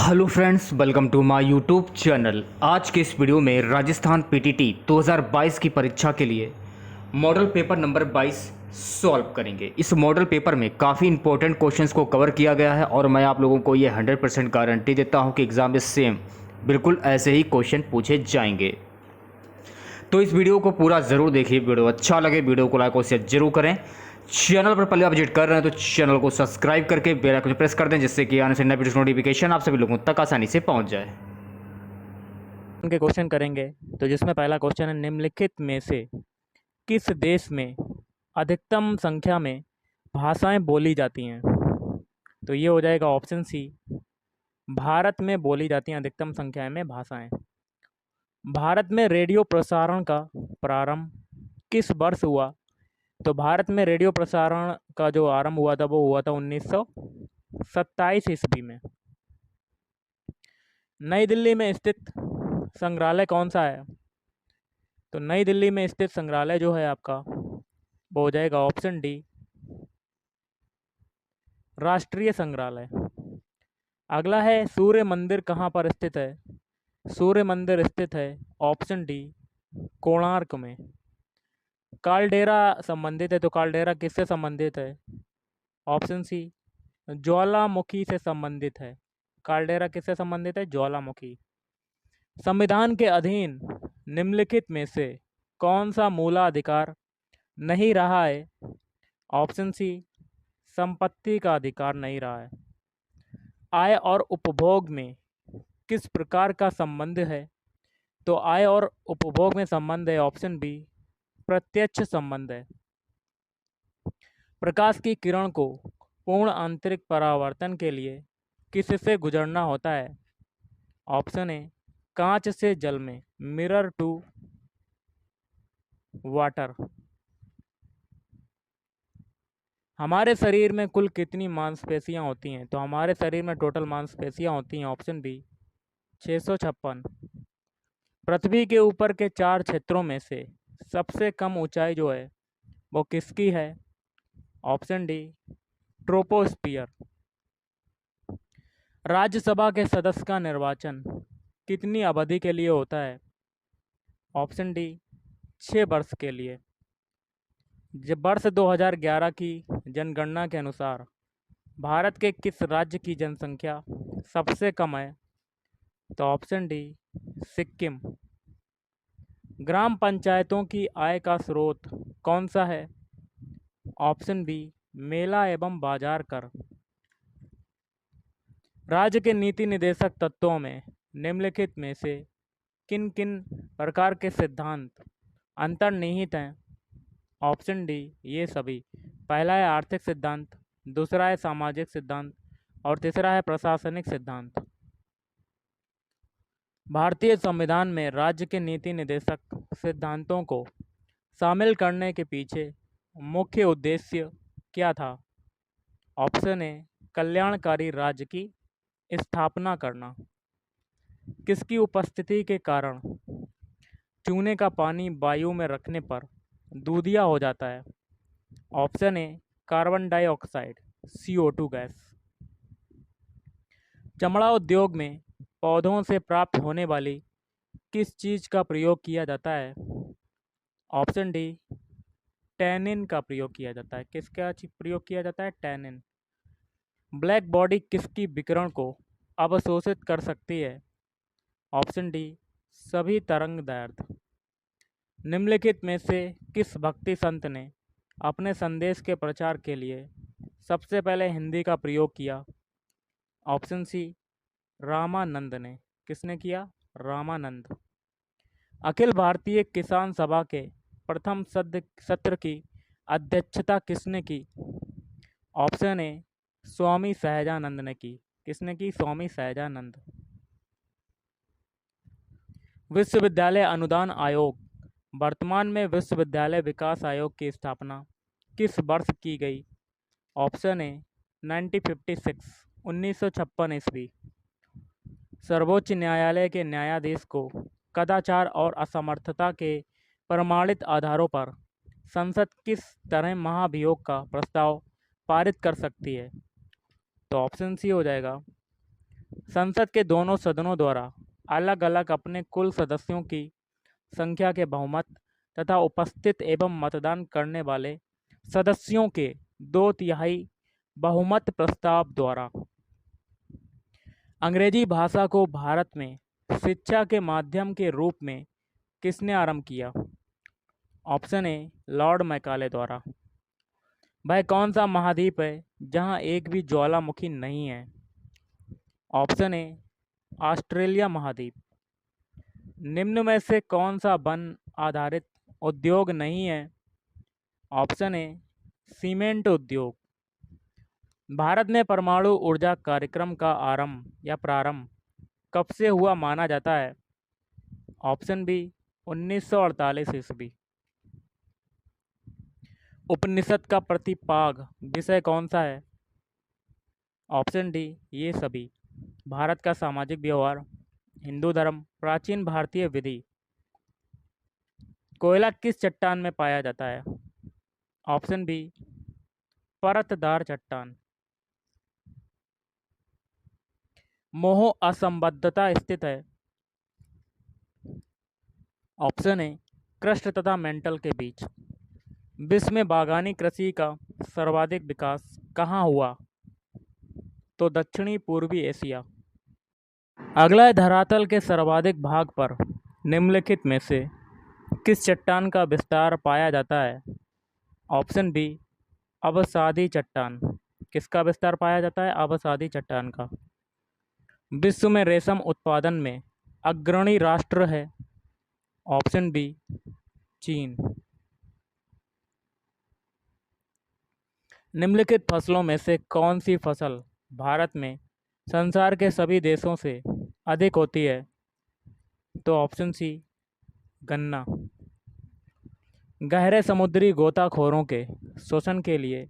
Hello friends, welcome to my YouTube channel. आज के इस वीडियो में राजस्थान पीटीटी 2022 की परीक्षा के लिए मॉडल पेपर नंबर 22 सॉल्व करेंगे। इस मॉडल पेपर में काफ़ी इंपॉर्टेंट क्वेश्चंस को कवर किया गया है और मैं आप लोगों को ये 100% गारंटी देता हूं कि एग्ज़ाम में सेम बिल्कुल ऐसे ही क्वेश्चन पूछे जाएंगे। तो इस वीडियो को पूरा ज़रूर देखिए। वीडियो अच्छा लगे वीडियो को लाइक और शेयर जरूर करें। चैनल पर पहले आप विजिट कर रहे हैं तो चैनल को सब्सक्राइब करके बेल आइकन प्रेस कर दें, जिससे कि आने से नए वीडियो नोटिफिकेशन आप सभी लोगों तक आसानी से पहुंच जाए। के क्वेश्चन करेंगे। तो जिसमें पहला क्वेश्चन है, निम्नलिखित में से किस देश में अधिकतम संख्या में भाषाएं बोली जाती हैं? तो ये हो जाएगा ऑप्शन सी, भारत में बोली जाती हैं अधिकतम संख्या में भाषाएं। भारत में रेडियो प्रसारण का प्रारंभ किस वर्ष हुआ? तो भारत में रेडियो प्रसारण का जो आरंभ हुआ था वो हुआ था 1927 ईस्वी में। नई दिल्ली में स्थित संग्रहालय कौन सा है? तो नई दिल्ली में स्थित संग्रहालय जो है आपका वो हो जाएगा ऑप्शन डी, राष्ट्रीय संग्रहालय। अगला है, सूर्य मंदिर कहाँ पर स्थित है? सूर्य मंदिर स्थित है ऑप्शन डी, कोणार्क में। कालडेरा संबंधित है, तो कालडेरा किससे संबंधित है? ऑप्शन सी, ज्वालामुखी से संबंधित है। कालडेरा किससे संबंधित है? ज्वालामुखी। संविधान के अधीन निम्नलिखित में से कौन सा मूलाधिकार नहीं रहा है? ऑप्शन सी, संपत्ति का अधिकार नहीं रहा है। आय और उपभोग में किस प्रकार का संबंध है? तो आय और उपभोग में संबंध है ऑप्शन बी, प्रत्यक्ष संबंध है। प्रकाश की किरण को पूर्ण आंतरिक परावर्तन के लिए किससे गुजरना होता है? ऑप्शन ए, कांच से जल में, मिरर टू वाटर। हमारे शरीर में कुल कितनी मांसपेशियां होती हैं? तो हमारे शरीर में टोटल मांसपेशियां होती हैं ऑप्शन बी, 656। पृथ्वी के ऊपर के 4 क्षेत्रों में से सबसे कम ऊंचाई जो है वो किसकी है? Option D, troposphere. राज्यसभा के सदस्य का निर्वाचन कितनी अवधि के लिए होता है? ऑप्शन डी, 6 वर्ष के लिए। जब वर्ष 2011 की जनगणना के अनुसार भारत के किस राज्य की जनसंख्या सबसे कम है? तो ऑप्शन डी, सिक्किम। ग्राम पंचायतों की आय का स्रोत कौन सा है? ऑप्शन बी, मेला एवं बाजार कर। राज्य के नीति निदेशक तत्वों में निम्नलिखित में से किन किन प्रकार के सिद्धांत अंतर्निहित हैं? ऑप्शन डी, ये सभी। पहला है आर्थिक सिद्धांत, दूसरा है सामाजिक सिद्धांत और तीसरा है प्रशासनिक सिद्धांत। भारतीय संविधान में राज्य के नीति निदेशक सिद्धांतों को शामिल करने के पीछे मुख्य उद्देश्य क्या था? ऑप्शन ए, कल्याणकारी राज्य की स्थापना करना। किसकी उपस्थिति के कारण चूने का पानी वायु में रखने पर दूधिया हो जाता है? ऑप्शन ए, कार्बन डाइऑक्साइड, CO2 गैस। चमड़ा उद्योग में पौधों से प्राप्त होने वाली किस चीज़ का प्रयोग किया जाता है? ऑप्शन डी, टैनिन का प्रयोग किया जाता है। किसका प्रयोग किया जाता है? टैनिन। ब्लैक बॉडी किसकी विकिरण को अवशोषित कर सकती है? ऑप्शन डी, सभी तरंग दैर्ध्य। निम्नलिखित में से किस भक्ति संत ने अपने संदेश के प्रचार के लिए सबसे पहले हिंदी का प्रयोग किया? ऑप्शन सी, रामानंद ने। किसने किया? रामानंद। अखिल भारतीय किसान सभा के प्रथम सत्र की अध्यक्षता किसने की? ऑप्शन ए, स्वामी सहजानंद ने की। किसने की? स्वामी सहजानंद। विश्वविद्यालय अनुदान आयोग, वर्तमान में विश्वविद्यालय विकास आयोग की स्थापना किस वर्ष की गई? ऑप्शन ए, 1956, 1956 ईस्वी। सर्वोच्च न्यायालय के न्यायाधीश को कदाचार और असमर्थता के प्रमाणित आधारों पर संसद किस तरह महाभियोग का प्रस्ताव पारित कर सकती है? तो ऑप्शन सी हो जाएगा, संसद के दोनों सदनों द्वारा अलग अलग अपने कुल सदस्यों की संख्या के बहुमत तथा उपस्थित एवं मतदान करने वाले सदस्यों के 2/3 बहुमत प्रस्ताव द्वारा अंग्रेजी भाषा को भारत में शिक्षा के माध्यम के रूप में किसने आरंभ किया? ऑप्शन ए लॉर्ड मैकाले द्वारा। वह कौन सा महाद्वीप है जहां एक भी ज्वालामुखी नहीं है? ऑप्शन ए ऑस्ट्रेलिया महाद्वीप। निम्न में से कौन सा वन आधारित उद्योग नहीं है? ऑप्शन ए सीमेंट उद्योग। भारत में परमाणु ऊर्जा कार्यक्रम का आरंभ या प्रारंभ कब से हुआ माना जाता है? ऑप्शन बी 1948 ईस्वी। उपनिषद का प्रतिपाग विषय कौन सा है? ऑप्शन डी ये सभी। भारत का सामाजिक व्यवहार, हिंदू धर्म, प्राचीन भारतीय विधि। कोयला किस चट्टान में पाया जाता है? ऑप्शन बी परतदार चट्टान। मोह असंबद्धता स्थित है? ऑप्शन ए कृष्ण तथा मेंटल के बीच। विश्व में बागानी कृषि का सर्वाधिक विकास कहाँ हुआ? तो दक्षिणी पूर्वी एशिया। अगला है धरातल के सर्वाधिक भाग पर निम्नलिखित में से किस चट्टान का विस्तार पाया जाता है? ऑप्शन बी अवसादी चट्टान। किसका विस्तार पाया जाता है? अवसादी चट्टान का। विश्व में रेशम उत्पादन में अग्रणी राष्ट्र है? ऑप्शन बी चीन। निम्नलिखित फसलों में से कौन सी फसल भारत में संसार के सभी देशों से अधिक होती है? तो ऑप्शन सी गन्ना। गहरे समुद्री गोताखोरों के शोषण के लिए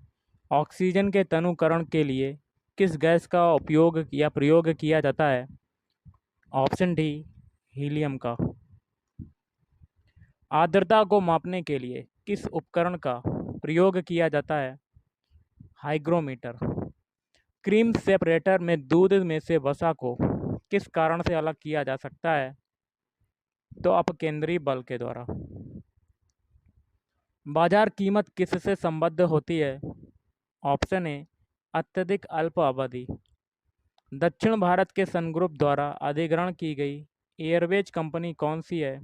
ऑक्सीजन के तनुकरण के लिए किस गैस का उपयोग या प्रयोग किया जाता है? ऑप्शन डी हीलियम का। आर्द्रता को मापने के लिए किस उपकरण का प्रयोग किया जाता है? हाइग्रोमीटर। क्रीम सेपरेटर में दूध में से वसा को किस कारण से अलग किया जा सकता है? तो अपकेंद्री बल के द्वारा। बाजार कीमत किससे संबद्ध होती है? ऑप्शन ए अत्यधिक अल्प अवधि। दक्षिण भारत के सन ग्रुप द्वारा अधिग्रहण की गई एयरवेज कंपनी कौन सी है?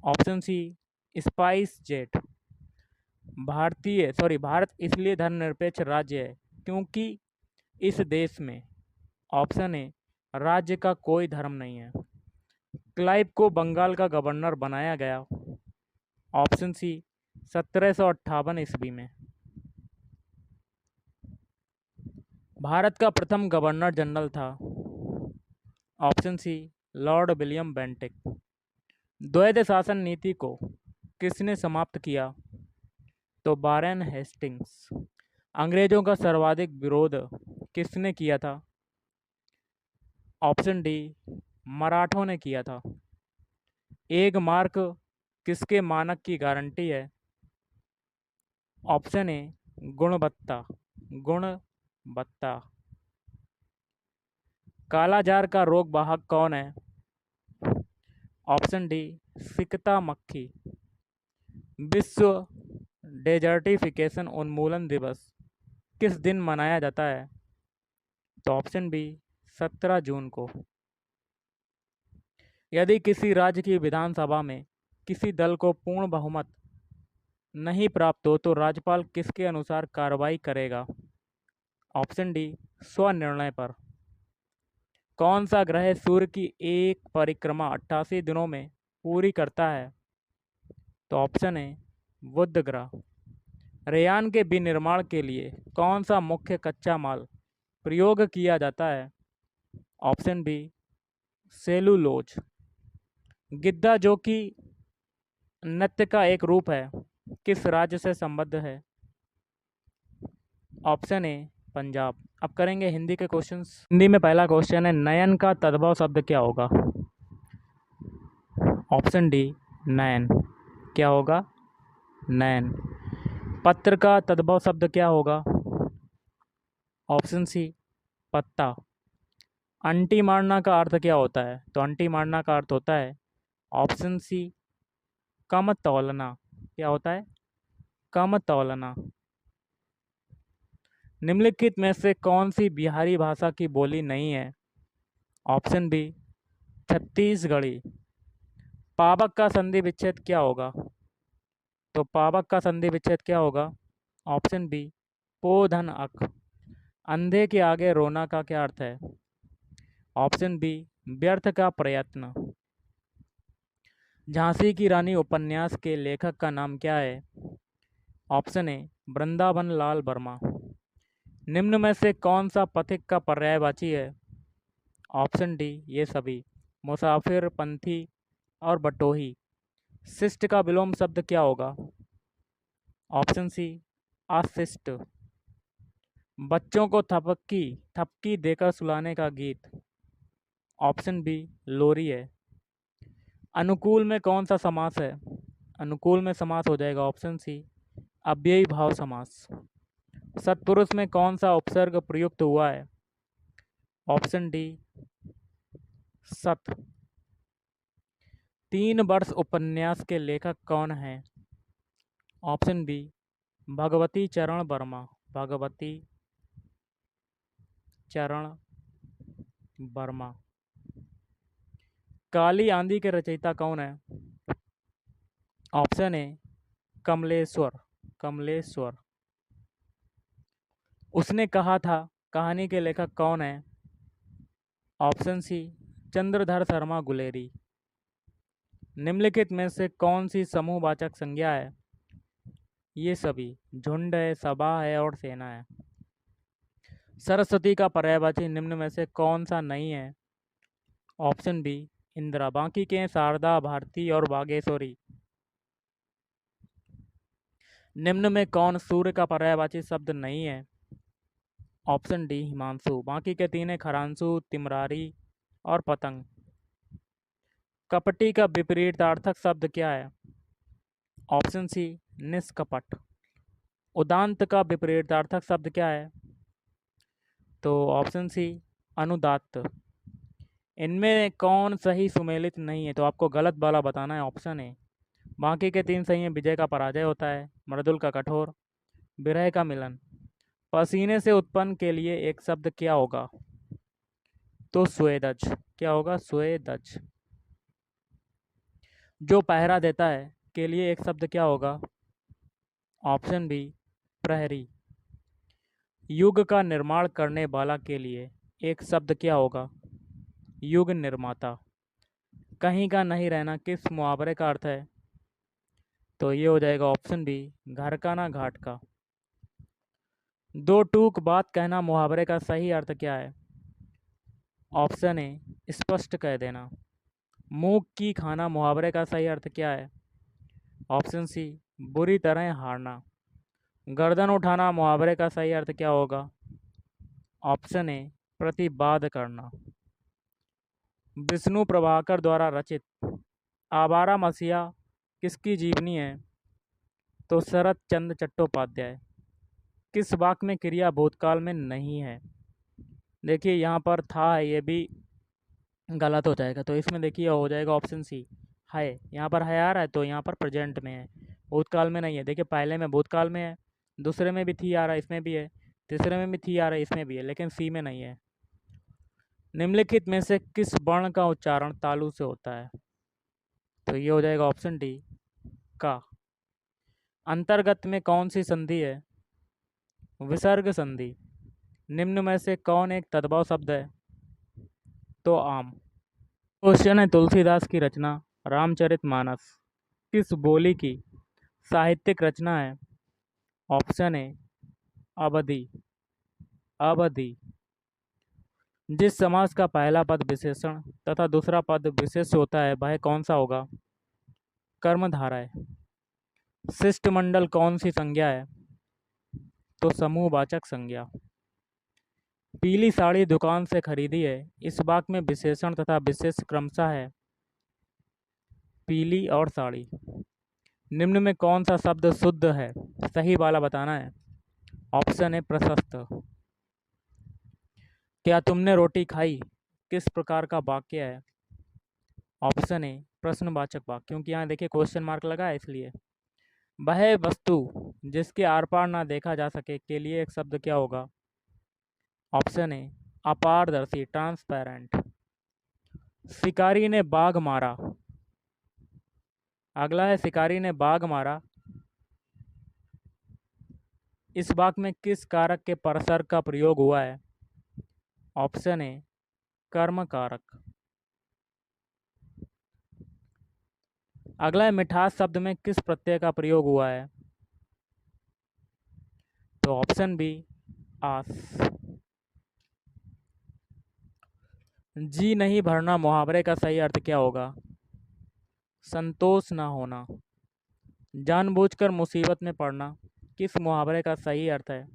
Option C SpiceJet. भारत इसलिए धर्मनिरपेक्ष राज्य है क्योंकि इस देश में ऑप्शन ए राज्य का कोई धर्म नहीं है। क्लाइव को बंगाल का गवर्नर बनाया गया? ऑप्शन सी 1758 ईस्वी में। भारत का प्रथम गवर्नर जनरल था? Option C Lord William Bentinck. द्वैध शासन नीति को किसने समाप्त किया? तो वारेन हेस्टिंग्स। अंग्रेजों का सर्वाधिक विरोध किसने किया था? ऑप्शन डी मराठों ने किया था। एक मार्क किसके मानक की गारंटी है? ऑप्शन ए गुणवत्ता। कालाजार का रोग वाहक कौन है? ऑप्शन डी सिकता मक्खी। विश्व डेजर्टिफिकेशन उन्मूलन दिवस किस दिन मनाया जाता है? तो ऑप्शन बी 17 जून को। यदि किसी राज्य की विधानसभा में किसी दल को पूर्ण बहुमत नहीं प्राप्त हो तो राज्यपाल किसके अनुसार कार्रवाई करेगा? ऑप्शन डी स्वनिर्णय पर। कौन सा ग्रह सूर्य की एक परिक्रमा 88 दिनों में पूरी करता है? तो ऑप्शन ए बुध ग्रह। रेयान के विनिर्माण के लिए कौन सा मुख्य कच्चा माल प्रयोग किया जाता है? Option B cellulose. गिद्दा जो कि नृत्य का एक रूप है किस राज्य से संबद्ध है? ऑप्शन ए पंजाब। अब करेंगे हिंदी के क्वेश्चंस। हिंदी में पहला क्वेश्चन है नयन का तद्भव शब्द क्या होगा? ऑप्शन डी नयन। क्या होगा? नयन। पत्र का तद्भव शब्द क्या होगा? ऑप्शन सी पत्ता। अंटी मारना का अर्थ क्या होता है? तो अंटी मारना का अर्थ होता है ऑप्शन सी, कम तौलना। क्या होता है? कम तौलना। निम्नलिखित में से कौन सी बिहारी भाषा की बोली नहीं है? Option B, Chhattisgarhi. पावक का संधि विच्छेद क्या होगा? तो पावक का संधि विच्छेद क्या होगा? ऑप्शन बी, पो धन अक। अंधे के आगे रोना का क्या अर्थ है? ऑप्शन बी, व्यर्थ का प्रयत्न। झांसी की रानी उपन्यास के लेखक का नाम क्या है? ऑप्शन ए, वृंदावन लाल वर्मा। निम्न में से कौन सा पथिक का पर्यायवाची है? ऑप्शन डी, ये सभी। मुसाफिर, पंथी और बटोही। शिष्ट का विलोम शब्द क्या होगा? ऑप्शन सी, अशिष्ट। बच्चों को थपकी थपकी देकर सुलाने का गीत। ऑप्शन बी, लोरी है। अनुकूल में कौन सा समास है? अनुकूल में समास हो जाएगा ऑप्शन सी, अव्ययी भाव समास। सत्पुरुष में कौन सा उपसर्ग प्रयुक्त हुआ है? ऑप्शन डी, सत। 3 वर्ष उपन्यास के लेखक कौन हैं? ऑप्शन बी, भगवती चरण वर्मा। भगवती चरण वर्मा। काली आंधी के रचयिता कौन है? Option A, Kamleshwar. कमलेश्वर। उसने कहा था कहानी के लेखक कौन है? Option C, Chandradhar Sharma Guleri. निम्नलिखित में से कौन सी समूहवाचक संज्ञा है? ये सभी। झुंड है, सभा है और सेना है। सरस्वती का पर्यायवाची निम्न में से कौन सा नहीं है? Option B, Indira. बाकी के हैं शारदा, भारती और बागेश्वरी। निम्न में कौन सूर्य का पर्यायवाची शब्द नहीं है? Option D, Himanshu. बाकी के 3 हैं खरांशु, तिमरारी और पतंग। कपटी का विपरीतार्थक शब्द क्या है? ऑप्शन सी, निष्कपट। उदांत का विपरीतार्थक शब्द क्या है? तो ऑप्शन सी, अनुदात्त। इनमें कौन सही सुमेलित नहीं है? तो आपको गलत वाला बताना है, ऑप्शन है। बाकी के 3 सही हैं। विजय का पराजय होता है, मृदुल का कठोर, विरह का मिलन। पसीने से उत्पन्न के लिए एक शब्द क्या होगा? तो स्वेदज। क्या होगा? स्वेदज। जो पहरा देता है के लिए एक शब्द क्या होगा? ऑप्शन बी, प्रहरी। युग का निर्माण करने वाला के लिए एक शब्द क्या होगा? युग निर्माता। कहीं का नहीं रहना किस मुहावरे का अर्थ है? तो ये हो जाएगा ऑप्शन बी, घर का ना घाट का। दो टूक बात कहना मुहावरे का सही अर्थ क्या है? ऑप्शन ए, स्पष्ट कह देना। मूंग की खाना मुहावरे का सही अर्थ क्या है? ऑप्शन सी, बुरी तरह हारना। गर्दन उठाना मुहावरे का सही अर्थ क्या होगा? ऑप्शन ए, प्रतिवाद करना। विष्णु प्रभाकर द्वारा रचित आवारा मसीहा किसकी जीवनी है? तो शरत चंद्र चट्टोपाध्याय। किस वाक्य में क्रिया भूतकाल में नहीं है? देखिए यहाँ पर था है, ये भी गलत हो जाएगा। तो इसमें देखिए हो जाएगा ऑप्शन सी, है। यहाँ पर है आ रहा है तो यहाँ पर प्रेजेंट में है, भूतकाल में नहीं है। देखिए पहले में भूतकाल में है, दूसरे में भी थी आ रहा है, इसमें भी है, तीसरे में भी थी आ रहा है, इसमें भी है, लेकिन सी में नहीं है। निम्नलिखित में से किस वर्ण का उच्चारण तालु से होता है? तो ये हो जाएगा ऑप्शन डी, का। अंतर्गत में कौन सी संधि है? विसर्ग संधि। निम्न में से कौन एक तद्भव शब्द है? तो आम। क्वेश्चन है, तुलसीदास की रचना रामचरितमानस किस बोली की साहित्यिक रचना है? ऑप्शन ए, अवधि। अवधि। जिस समास का पहला पद विशेषण तथा दूसरा पद विशेष होता है वह कौन सा होगा? कर्मधारय। शिष्टमंडल कौन सी संज्ञा है? तो समूहवाचक संज्ञा। पीली साड़ी दुकान से खरीदी है, इस वाक्य में विशेषण तथा विशेष क्रमशः है पीली और साड़ी। निम्न में कौन सा शब्द शुद्ध है? सही वाला बताना है। ऑप्शन है, प्रशस्त। क्या तुमने रोटी खाई? किस प्रकार का वाक्य है? ऑप्शन ए प्रश्नवाचक वाक्य, क्योंकि यहाँ देखिए क्वेश्चन मार्क लगा है इसलिए। वह वस्तु जिसके आर पार ना देखा जा सके के लिए एक शब्द क्या होगा? ऑप्शन ए अपारदर्शी, ट्रांसपेरेंट। शिकारी ने बाघ मारा। अगला है शिकारी ने बाघ मारा। इस वाक्य में किस कारक के परसर्ग का प्रयोग हुआ है? ऑप्शन ए कर्म कारक। अगला है मिठास शब्द में किस प्रत्यय का प्रयोग हुआ है? तो ऑप्शन बी आस। जी नहीं भरना मुहावरे का सही अर्थ क्या होगा? संतोष ना होना। जानबूझकर मुसीबत में पड़ना किस मुहावरे का सही अर्थ है?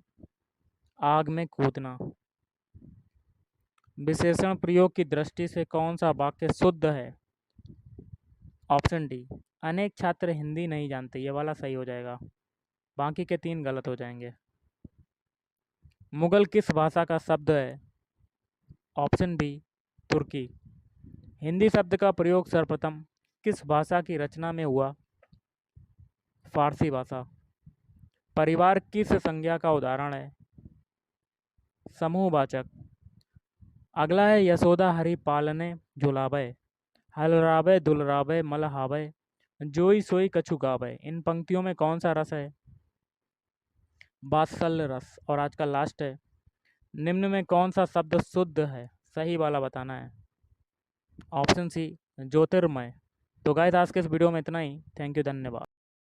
आग में कूदना। विशेषण प्रयोग की दृष्टि से कौन सा वाक्य शुद्ध है? ऑप्शन डी अनेक छात्र हिंदी नहीं जानते, ये वाला सही हो जाएगा, बाकी के 3 गलत हो जाएंगे। मुगल किस भाषा का शब्द है? ऑप्शन बी तुर्की। हिंदी शब्द का प्रयोग सर्वप्रथम किस भाषा की रचना में हुआ? फारसी भाषा। परिवार किस संज्ञा का उदाहरण है? समूहवाचक। अगला है यशोदा हरि पालने झुलावे, हलरावे दुलरावे मलहावे, जोई सोई कछु गावे। इन पंक्तियों में कौन सा रस है? वात्सल्य रस। और आज का लास्ट है, निम्न में कौन सा शब्द शुद्ध है? सही वाला बताना है। ऑप्शन सी ज्योतिर्मय। तो गाइस आज के इस वीडियो में इतना ही। थैंक यू, धन्यवाद।